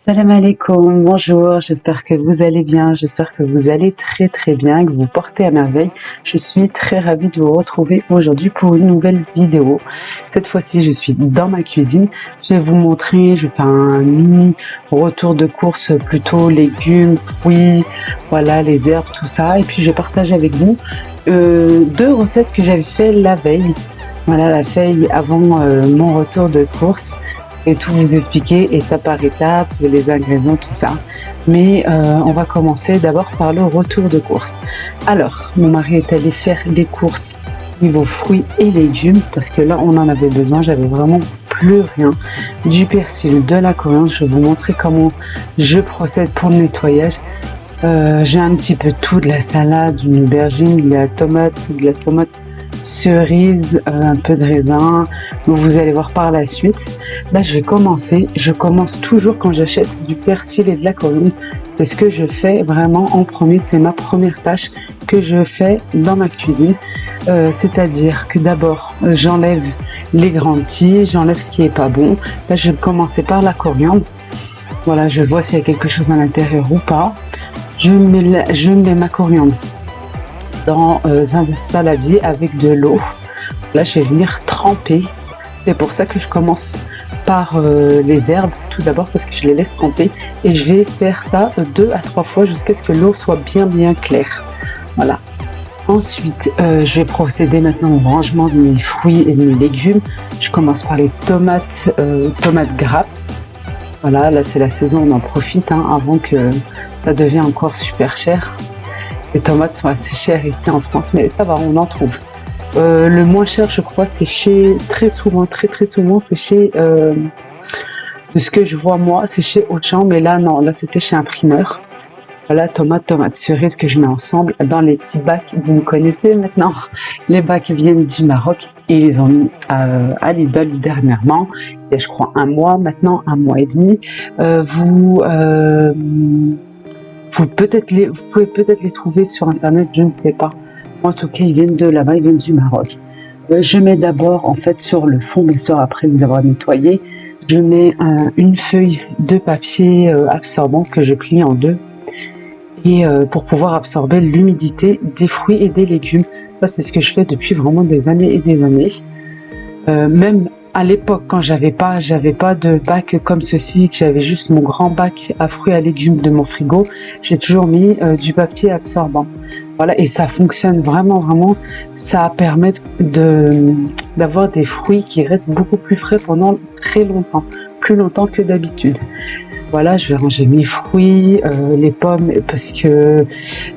Salam alaikum, bonjour, j'espère que vous allez bien, j'espère que vous allez très très bien, que vous portez à merveille. Je suis très ravie de vous retrouver aujourd'hui pour une nouvelle vidéo. Cette fois-ci, je suis dans ma cuisine. Je vais vous montrer, je vais faire un mini retour de course, plutôt légumes, fruits, voilà, les herbes, tout ça. Et puis je vais partager avec vous deux recettes que j'avais fait la veille. Voilà, la veille avant mon retour de course et tout vous expliquer étape par étape, les ingrédients, tout ça. Mais on va commencer d'abord par le retour de course. Alors, mon mari est allé faire les courses niveau fruits et légumes parce que là, on en avait besoin. J'avais vraiment plus rien. Du persil, de la coriandre. Je vais vous montrer comment je procède pour le nettoyage. J'ai un petit peu tout, de la salade, une aubergine, de la tomate cerise, un peu de raisin. Vous allez voir par la suite. Là, je commence toujours quand j'achète du persil et de la coriandre. C'est ce que je fais vraiment en premier. C'est ma première tâche que je fais dans ma cuisine. C'est-à-dire que d'abord, j'enlève les grandes tiges, j'enlève ce qui est pas bon. Là, je vais commencer par la coriandre. Voilà, je vois s'il y a quelque chose à l'intérieur ou pas. Je mets ma coriandre dans un saladier avec de l'eau. Là, je vais venir tremper. C'est pour ça que je commence par les herbes tout d'abord, parce que je les laisse tremper et je vais faire ça 2 à 3 fois jusqu'à ce que l'eau soit bien claire. Voilà. Ensuite, je vais procéder maintenant au rangement de mes fruits et de mes légumes. Je commence par les tomates grappes. Voilà, là c'est la saison, on en profite avant que ça devienne encore super cher. Les tomates sont assez chères ici en France, mais ça va, on en trouve. Le moins cher, je crois, c'est très souvent, c'est chez, de ce que je vois moi, c'est chez Auchan, mais là, non, là, c'était chez un primeur. Voilà, tomate cerise que je mets ensemble dans les petits bacs. Vous me connaissez maintenant. Les bacs viennent du Maroc et ils les ont mis à Lidl dernièrement. Il y a, je crois, un mois maintenant, un mois et demi. Vous pouvez peut-être les trouver sur internet, je ne sais pas. En tout cas, ils viennent de là-bas, ils viennent du Maroc. Je mets d'abord en fait sur le fond, bien sûr, après les avoir nettoyés, je mets une feuille de papier absorbant que je plie en deux et pour pouvoir absorber l'humidité des fruits et des légumes. Ça, c'est ce que je fais depuis vraiment des années et des années. Même à l'époque, quand j'avais pas de bac comme ceci, que j'avais juste mon grand bac à fruits et à légumes de mon frigo, j'ai toujours mis du papier absorbant. Voilà, et ça fonctionne vraiment. Ça permet d'avoir des fruits qui restent beaucoup plus frais pendant très longtemps, plus longtemps que d'habitude. Voilà, je vais ranger mes fruits, les pommes, parce que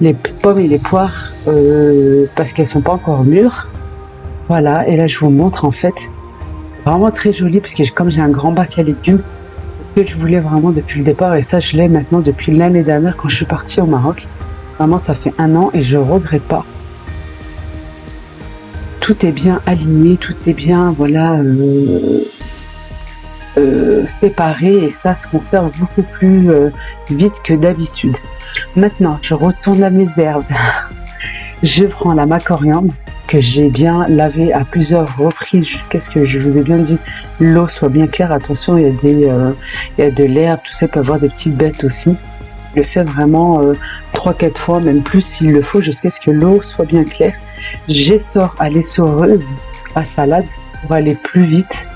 les pommes et les poires, parce qu'elles sont pas encore mûres. Voilà, et là je vous montre en fait. Vraiment très joli, parce que comme j'ai un grand bac à légumes, c'est ce que je voulais vraiment depuis le départ, et ça je l'ai maintenant depuis l'année dernière quand je suis partie au Maroc. Vraiment, ça fait 1 an et je regrette pas. Tout est bien aligné, tout est bien, voilà, séparé, et ça se conserve beaucoup plus vite que d'habitude. Maintenant, je retourne à mes herbes. Je prends la coriandre que j'ai bien lavé à plusieurs reprises jusqu'à ce que, je vous ai bien dit, l'eau soit bien claire. Attention, il y a de l'herbe, tout ça peut avoir des petites bêtes aussi. Je le fais vraiment 3-4 fois, même plus s'il le faut, jusqu'à ce que l'eau soit bien claire. J'essore à l'essoreuse à salade pour aller plus vite.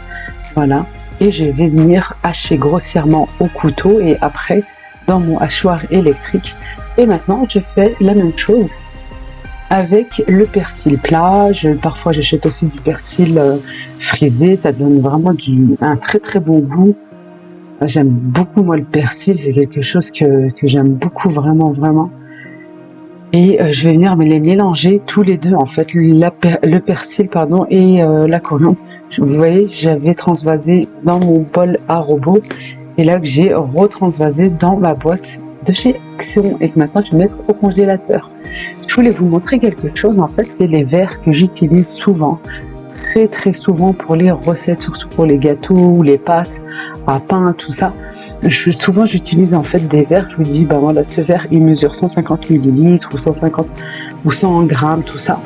Voilà. Et je vais venir hacher grossièrement au couteau et après dans mon hachoir électrique. Et maintenant, je fais la même chose avec le persil plat. Parfois, j'achète aussi du persil frisé. Ça donne vraiment un très bon goût. J'aime beaucoup, moi, le persil. C'est quelque chose que j'aime beaucoup, vraiment. Et je vais venir les mélanger tous les deux, en fait, le persil, et la coriandre. Vous voyez, j'avais transvasé dans mon bol à robot. Et là, que j'ai retransvasé dans ma boîte de chez Action et que maintenant, je vais mettre au congélateur. Je voulais vous montrer quelque chose, en fait, c'est les verres que j'utilise souvent. Très souvent pour les recettes, surtout pour les gâteaux ou les pâtes à pain, tout ça. Souvent j'utilise en fait des verres. Je vous dis, voilà, ce verre il mesure 150 ml ou 150 ou 100 grammes, tout ça.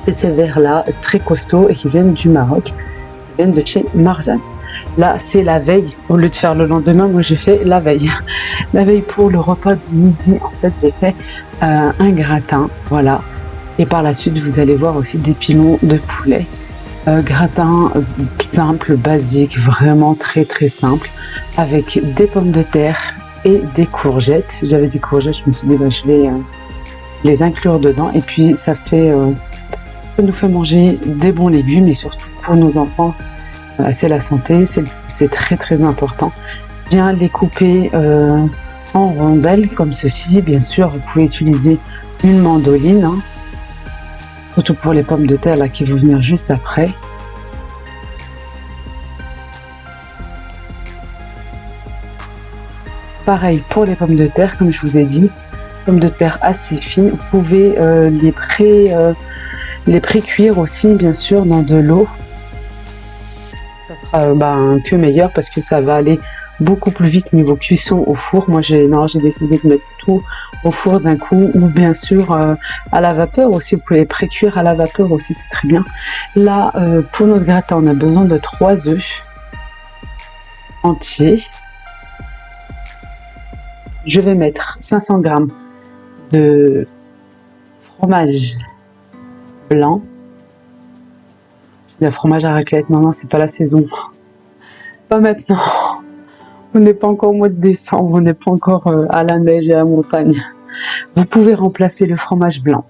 C'est ces verres là très costauds et qui viennent du Maroc, qui viennent de chez Marjan. Là, c'est la veille. Au lieu de faire le lendemain, moi j'ai fait la veille. La veille pour le repas de midi, en fait, j'ai fait un gratin, voilà. Et par la suite, vous allez voir aussi des pilons de poulet. Gratin simple, basique, vraiment très très simple, avec des pommes de terre et des courgettes. J'avais des courgettes, je me suis dit bah, je vais les inclure dedans. Et puis ça nous fait manger des bons légumes et surtout pour nos enfants, c'est la santé, c'est très très important. Bien les couper en rondelles comme ceci. Bien sûr, vous pouvez utiliser une mandoline, hein, surtout pour les pommes de terre là qui vont venir juste après. Pareil pour les pommes de terre, comme je vous ai dit, pommes de terre assez fines. Vous pouvez les pré-cuire aussi, bien sûr, dans de l'eau. Ça sera que meilleur parce que ça va aller beaucoup plus vite niveau cuisson au four. Moi, j'ai décidé de mettre tout au four d'un coup, ou bien sûr à la vapeur aussi. Vous pouvez les pré-cuire à la vapeur aussi, c'est très bien. Là, pour notre gratin, on a besoin de 3 œufs entiers. Je vais mettre 500 g de fromage blanc. Le fromage à raclette, non, c'est pas la saison. Pas maintenant. On n'est pas encore au mois de décembre, on n'est pas encore à la neige et à la montagne. Vous pouvez remplacer le fromage blanc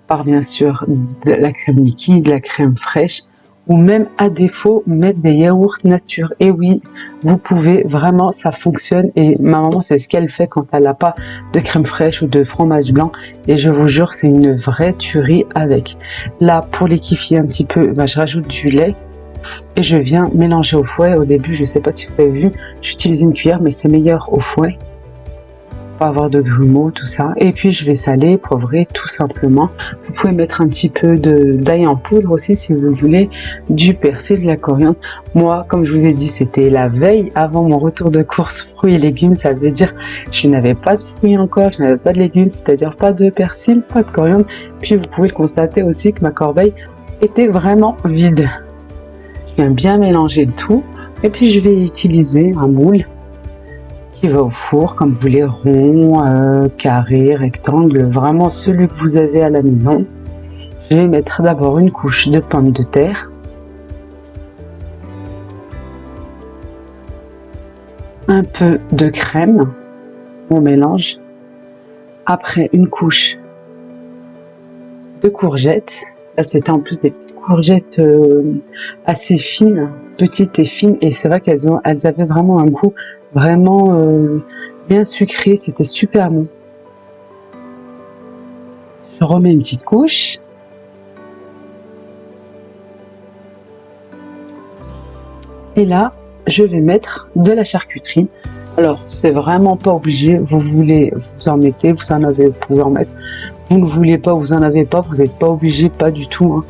par bien sûr de la crème liquide, la crème fraîche, ou même à défaut mettre des yaourts nature. Et oui, vous pouvez vraiment, ça fonctionne. Et ma maman, c'est ce qu'elle fait quand elle n'a pas de crème fraîche ou de fromage blanc. Et je vous jure, c'est une vraie tuerie avec. Là, pour liquéfier un petit peu, je rajoute du lait. Et je viens mélanger au fouet. Au début, je ne sais pas si vous avez vu, j'utilise une cuillère, mais c'est meilleur au fouet. Pas avoir de grumeaux, tout ça. Et puis je vais saler, poivrer tout simplement. Vous pouvez mettre un petit peu d'ail en poudre aussi si vous voulez, du persil, de la coriandre. Moi, comme je vous ai dit, c'était la veille avant mon retour de course fruits et légumes. Ça veut dire je n'avais pas de fruits encore, je n'avais pas de légumes, c'est-à-dire pas de persil, pas de coriandre. Puis vous pouvez constater aussi que ma corbeille était vraiment vide. Je viens bien mélanger le tout et puis je vais utiliser un moule qui va au four comme vous voulez, rond, carré, rectangle, vraiment celui que vous avez à la maison. Je vais mettre d'abord une couche de pommes de terre, un peu de crème, on mélange, après une couche de courgettes. Là, c'était en plus des petites courgettes assez fines, petites et fines, et c'est vrai qu'elles avaient vraiment un goût vraiment bien sucré, c'était super bon. Je remets une petite couche. Et là, je vais mettre de la charcuterie. Alors, c'est vraiment pas obligé, vous voulez, vous en mettez, vous en avez, vous pouvez en mettre. Vous ne voulez pas, vous en avez pas, vous n'êtes pas obligé, pas du tout, hein.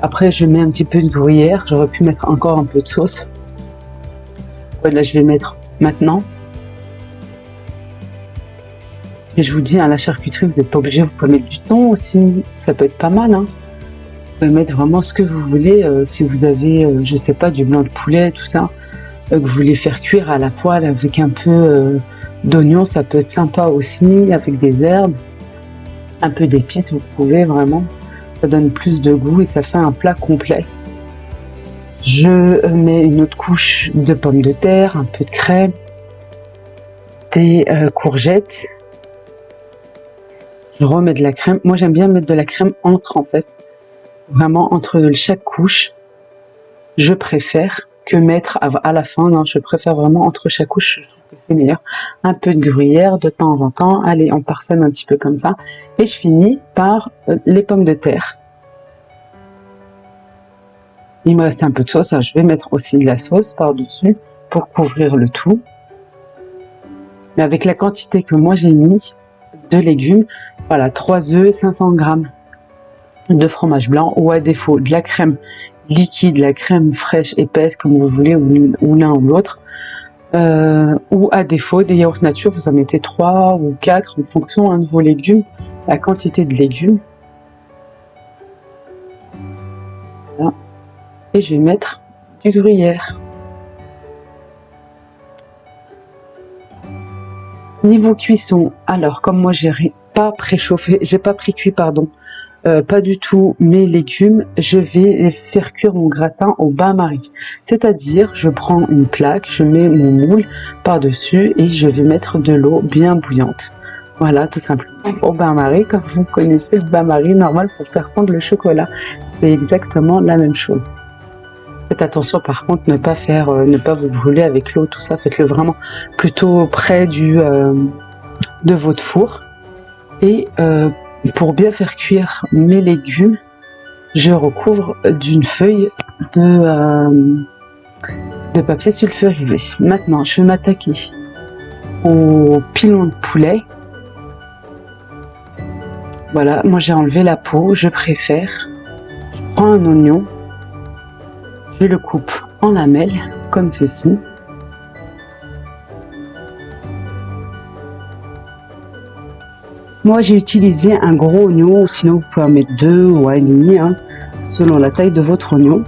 Après, je mets un petit peu de gruyère, j'aurais pu mettre encore un peu de sauce. Ouais, là, je vais mettre maintenant. Et je vous dis, à la charcuterie, vous n'êtes pas obligé, vous pouvez mettre du thon aussi, ça peut être pas mal, hein. Vous pouvez mettre vraiment ce que vous voulez, si vous avez, je sais pas, du blanc de poulet, tout ça, que vous voulez faire cuire à la poêle avec un peu d'oignon, ça peut être sympa aussi, avec des herbes, un peu d'épices, vous pouvez vraiment, ça donne plus de goût et ça fait un plat complet. Je mets une autre couche de pommes de terre, un peu de crème, des courgettes. Je remets de la crème. Moi, j'aime bien mettre de la crème en fait. Vraiment, entre chaque couche, je préfère que mettre à la fin. Non, je préfère vraiment entre chaque couche, je trouve que c'est meilleur. Un peu de gruyère de temps en temps. Allez, on parsème un petit peu comme ça. Et je finis par les pommes de terre. Il me reste un peu de sauce. Alors je vais mettre aussi de la sauce par-dessus pour couvrir le tout. Mais avec la quantité que moi j'ai mis de légumes, voilà, 3 œufs, 500 g de fromage blanc, ou à défaut de la crème liquide, la crème fraîche épaisse comme vous voulez, ou l'un ou l'autre, ou à défaut des yaourts nature, vous en mettez 3 ou 4 en fonction de vos légumes, la quantité de légumes. Voilà. Et je vais mettre du gruyère. Niveau cuisson, alors comme moi j'ai pas préchauffé, j'ai pas précuit pardon, pas du tout mes légumes, je vais faire cuire mon gratin au bain-marie. C'est-à-dire, je prends une plaque, je mets mon moule par-dessus et je vais mettre de l'eau bien bouillante. Voilà, tout simplement. Au bain-marie, comme vous connaissez le bain-marie normal pour faire fondre le chocolat, c'est exactement la même chose. Faites attention par contre, ne pas vous brûler avec l'eau, tout ça. Faites-le vraiment plutôt près de votre four. Et pour bien faire cuire mes légumes, je recouvre d'une feuille de papier sulfurisé. Maintenant, je vais m'attaquer au pilon de poulet. Voilà, moi j'ai enlevé la peau, je préfère. Je prends un oignon, je le coupe en lamelles, comme ceci. Moi j'ai utilisé un gros oignon, sinon vous pouvez en mettre 2 ou 1,5, hein, selon la taille de votre oignon.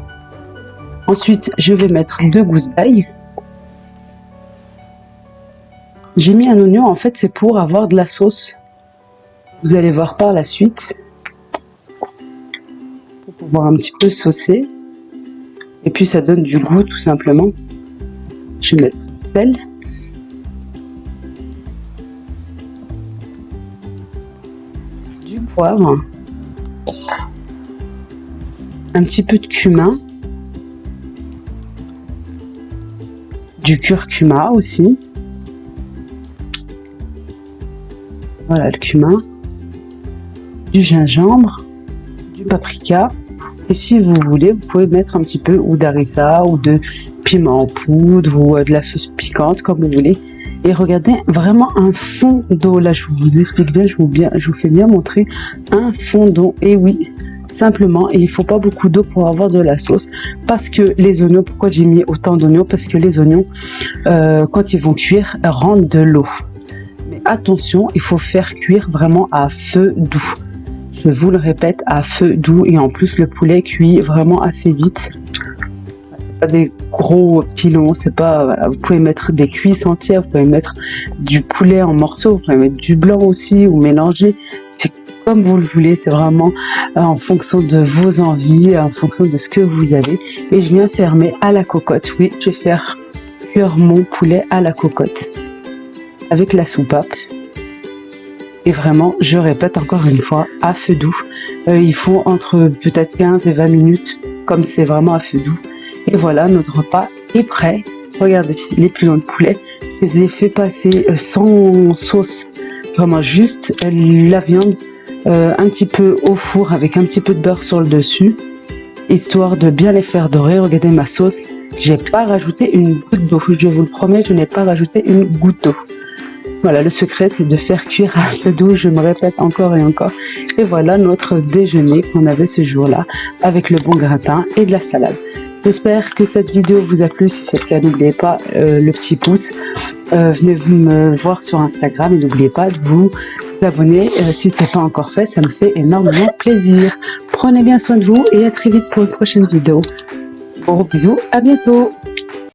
Ensuite, je vais mettre 2 gousses d'ail. J'ai mis un oignon, en fait, c'est pour avoir de la sauce. Vous allez voir par la suite, pour pouvoir un petit peu saucer. Et puis ça donne du goût tout simplement. Je vais mettre du sel. Du poivre. Un petit peu de cumin. Du curcuma aussi. Voilà le cumin. Du gingembre. Du paprika. Et si vous voulez, vous pouvez mettre un petit peu ou d'harissa ou de piment en poudre ou de la sauce piquante comme vous voulez. Et regardez, vraiment un fond d'eau. Là, je vous explique bien, je vous fais bien montrer un fond d'eau. Et oui, simplement, et il faut pas beaucoup d'eau pour avoir de la sauce. Parce que les oignons, pourquoi j'ai mis autant d'oignons? Parce que les oignons, quand ils vont cuire, rendent de l'eau. Mais attention, il faut faire cuire vraiment à feu doux. Je vous le répète, à feu doux, et en plus le poulet cuit vraiment assez vite. C'est pas des gros pilons, c'est pas, voilà, vous pouvez mettre des cuisses entières, vous pouvez mettre du poulet en morceaux, vous pouvez mettre du blanc aussi ou mélanger. C'est comme vous le voulez, c'est vraiment en fonction de vos envies, en fonction de ce que vous avez. Et je viens fermer à la cocotte. Oui, je vais faire cuire mon poulet à la cocotte avec la soupape. Et vraiment, je répète encore une fois, à feu doux. Il faut entre peut-être 15 et 20 minutes, comme c'est vraiment à feu doux. Et voilà, notre repas est prêt. Regardez, les pilons de poulet, je les ai fait passer sans sauce. Vraiment juste la viande, un petit peu au four avec un petit peu de beurre sur le dessus, histoire de bien les faire dorer. Regardez ma sauce, j'ai pas rajouté une goutte d'eau. Je vous le promets, je n'ai pas rajouté une goutte d'eau. Voilà, le secret, c'est de faire cuire à feu doux, je me répète encore et encore. Et voilà notre déjeuner qu'on avait ce jour-là, avec le bon gratin et de la salade. J'espère que cette vidéo vous a plu. Si c'est le cas, n'oubliez pas le petit pouce. Venez me voir sur Instagram et n'oubliez pas de vous abonner si ce n'est pas encore fait. Ça me fait énormément plaisir. Prenez bien soin de vous et à très vite pour une prochaine vidéo. Gros bisous, à bientôt.